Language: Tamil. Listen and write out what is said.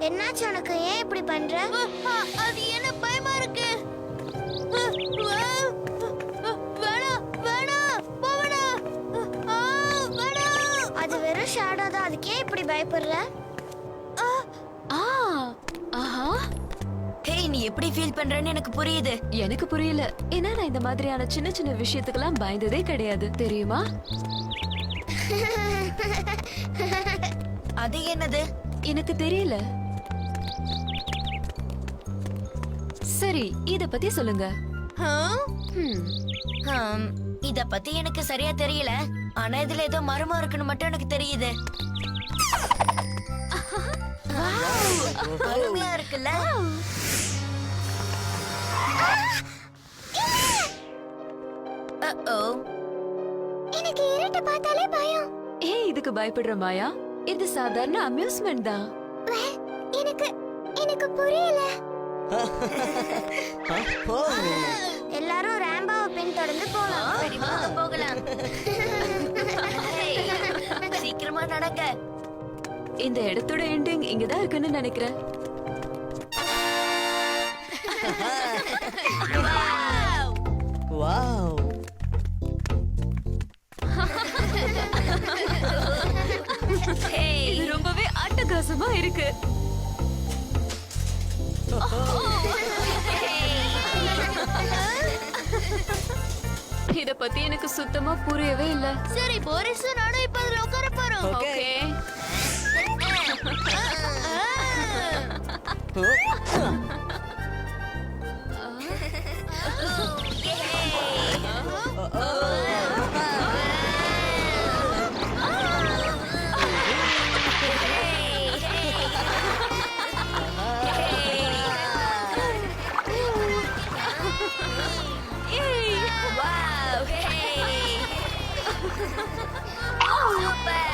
என்னாச்சு உனக்கு? ஏன் இப்படி பண்ற? அது என்ன பயமா இருக்கு. அது வெறும் ஷேடோ தான். அதுக்கே இப்படி பயப்படுற? ஹேய், நீ எப்படி ஃபீல் பண்றன்னு எனக்கு புரியுது. எனக்கு புரியல. ஏன்னா நான் இந்த மாதிரியான சின்ன சின்ன விஷயத்துக்கெல்லாம் பயந்ததே கிடையாது, தெரியுமா? அது என்னது? எனக்கு தெரியல. சரி, இத பத்தி சொல்லுங்க. இத பத்தி எனக்கு சரியா தெரியல. ஆனா இதுல ஏதோ மர்மம் இருக்குன்னு மட்டும் எனக்கு தெரியுது. அருமையா இருக்குல்ல? எனக்கு இருட்ட பார்த்தாலே பயம். ஏய், இதுக்கு பயப்படுற மாயா? இது சாதாரண அம்யூஸ்மெண்ட் தான். எனக்கு எனக்கு புரியல. எல்லாரும் ரேம்பாவை பின்தொடர்ந்து போலாம். சரி, வாங்க போகலாம். ஹேய், சீக்கிரமா நடங்க. இந்த இடத்தோட எண்டிங் இங்கதான் இருக்குன்னு நினைக்கிறேன். வாவ். இது ரொம்பவே அட்டகாசமா இருக்கு. இத பத்தி எனக்கு சுத்தமா புரியவே இல்ல. சரி, போரிஸ் நானும் இப்ப அதுல உட்கார போறோம். ஓகே. Wow, hey! Super!